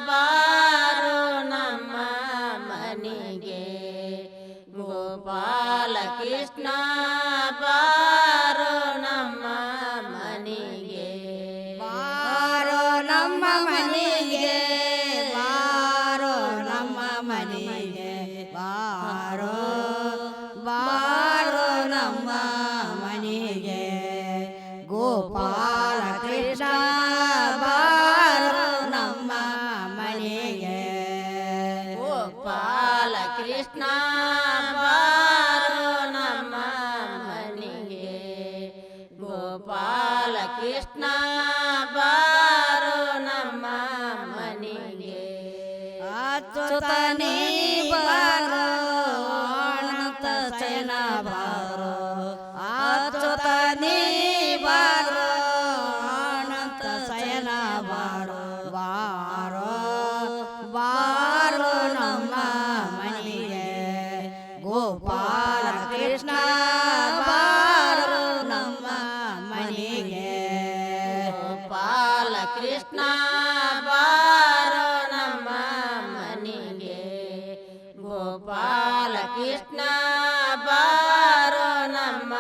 ಬಾರೋ ನಮ್ಮ ಮನೆಗೆ ಗೋಪಾಲ ಕೃಷ್ಣ ಬಾರೋ ನಮ್ಮ ಮನೆಗೆ ಬಾರೋ ನಮ್ಮ ಮನೆಗೆ ಬಾರೋ ನಮ್ಮ ಮನೆಗೆ ಬಾರೋ ಬಾರೋ ನಮ್ಮ ಮನೆಗೆ ಗೋಪಾಲ ಕೃಷ್ಣ ಬಾರೋ ನಮ್ಮ ಮನೆಗೆ ಗೋಪಾಲ ಕೃಷ್ಣ ಬಾರೋ ನಮ್ಮ ಮನೆಗೆ ಗೋಪಾಲ ಕೃಷ್ಣ ಬಾರೋ ನಮ್ಮ ಮನೆಗೆ ಅಚ್ಚುತನೇ ಬಾರೋ ಅನಂತ ಶಯನ ಬಾರೋ ಅಚ್ಚುತನೇ ಬಾರೋ ಅನಂತ ಶಯನ ಬಾರೋ ಬಾರೋ ಬಾರೋ ನಮ್ಮ ಮನೆಗೆ ಗೋಪಾಲ ಕೃಷ್ಣ ಬಾರೋ ನಮ್ಮ ಮನೆಗೆ ಗೋಪಾಲ ಕೃಷ್ಣ ಬಾರೋ ನಮ್ಮ ಮನೆಗೆ ಗೋಪಾಲ ಕೃಷ್ಣ ಬಾರೋ ನಮ್ಮ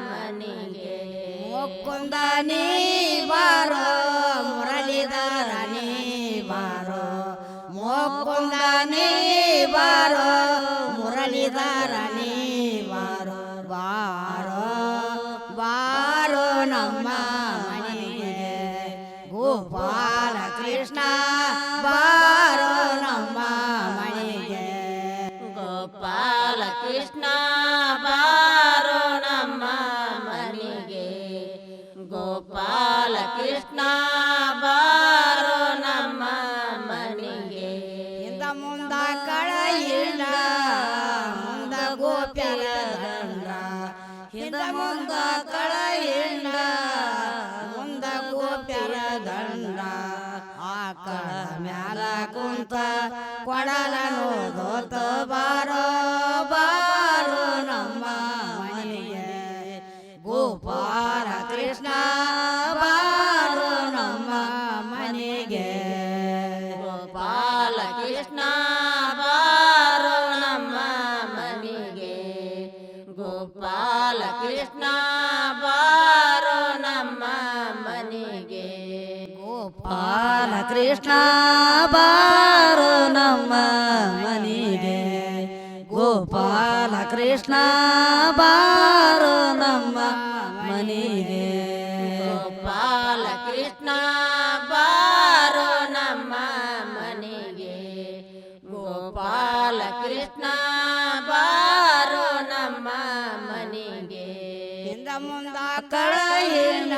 ಮನೆಗೆ ಮುಕುಂದನೇ ಬಾರೋ ಮುರಳೀಧರನೇ ಬಾರೋ ಮುಕುಂದನೇ ಬಾರೋ ಮುರಳೀಧರನೇ ಬಾರೋ ಬಾರೋ ಬಾರೋ ನಮ್ಮ ಮನೆಗೆ ಗೋಪಾಲ ಕೃಷ್ಣ ಬಾರೋ ನಮ್ಮ ಮನೆಗೆ ಗೋಪಾಲ ಕೃಷ್ಣ ಬಾರೋ ನಮ್ಮ ಮನೆಗೆ ಗೋಪಾಲ ಕೃಷ್ಣ ಬಾರೋ ನಮ್ಮ ಮನೆಗೆ ಇಂದ ಮುಂದ ಕಳೆಯಿಲ್ಲ ಮುಂದ ಗೋಪ್ಯರ ದಂಡ ಹಿಂದ ಮುಂದ ಕಳೆಯಿಲ್ಲ ಮುಂದ ಗೋಪ್ಯರ ದಂಡ ಆಕಳ ಮ್ಯಾಲ ಕುಂತ ಕೊಡಲನು ದೋತ ಬಾರೋ ಬಾರೋ ನಮ್ಮ ಮನೆಗೆ ಗೋಪಾಲ ಕೃಷ್ಣ ಬಾರೋ ನಮ್ಮ ಮನೆಗೆ ಗೋಪಾಲ ಕೃಷ್ಣ ಬಾರೋ ನಮ್ಮ ಮನೆಗೆ ಗೋಪಾಲ ಕೃಷ್ಣ ಬಾರೋ ನಮ್ಮ ಮನೆಗೆ ಗೋಪಾಲ ಕೃಷ್ಣ ಬಾರೋ ನಮ್ಮ ಮನೆಗೆ ಗೋಪಾಲ ಕೃಷ್ಣ ಬಾರೋ ನಮ್ಮ ಮನೆಗೆ ಗೋಪಾಲ ಕೃಷ್ಣ ಬಾರೋ ನಮ್ಮ ಮನೆಗೆ ಗೋಪಾಲ ಕೃಷ್ಣ ಬಾರೋ ನಮ್ಮ ಮನೆಗೆ ಹಿಂದ ಮುಂದ ಕಳೆಯಿಂದ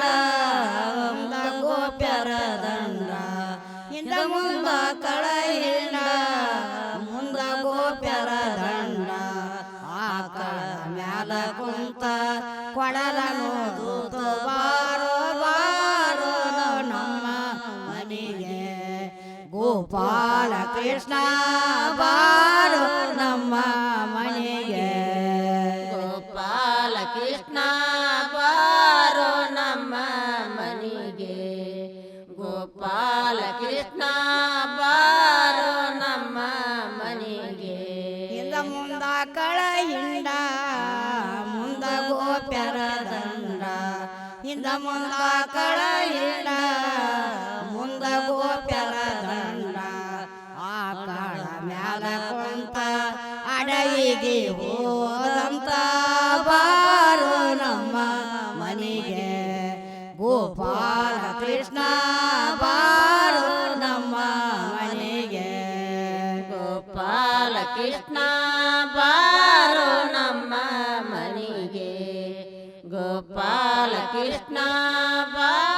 ಮುಂದ ಗೋಪ್ಯರ ದಂಡ ಹಿಂದ ಮುಂದ ಕಳೆಯಿಂದ ಮುಂದ ಗೋಪ್ಯರ ದಂಡ ಆಕಳ ಮ್ಯಾಲ ಕುಂತ ಕೊಡಲನು ದೂತ ಬಾರೋ ಬಾರೋ ನಮ್ಮ ಮನೆಗೆ ಗೋಪಾಲ ಕೃಷ್ಣ ಬಾರೋ ನಮ್ಮ ಮನೆಗೆ ಗೋಪಾಲ ಕೃಷ್ಣ ಬಾರೋ ನಮ್ಮ ಮನೆಗೆ ಗೋಪಾಲ ಕೃಷ್ಣ ಬಾರೋ ನಮ್ಮ ಮನೆಗೆ ಹಿಂದ ಮುಂದ ಕಳೆಯಿಂದ ಮುಂದ ಗೋಪ್ಯರ ದಂಡ ಹಿಂದ ಮುಂದ ಕಳೆಯಿಂದ ಮುಂದ ಗೋಪ್ಯರ ದಂಡ ಆಕಳ ಮ್ಯಾಲ ಕುಂತ ಅಡವಿಗೆ ಹೋದಂತ ಬಾರೋ ನಮ್ಮ ಮನೆಗೆ ಗೋಪಾಲ ಕೃಷ್ಣ ಬಾರೋ ನಮ್ಮ ಮನೆಗೆ ಗೋಪಾಲ ಕೃಷ್ಣ ಬಾರೋ ನಮ್ಮ ಮನೆಗೆ ಗೋಪಾಲ ಕೃಷ್ಣ ಬಾರೋ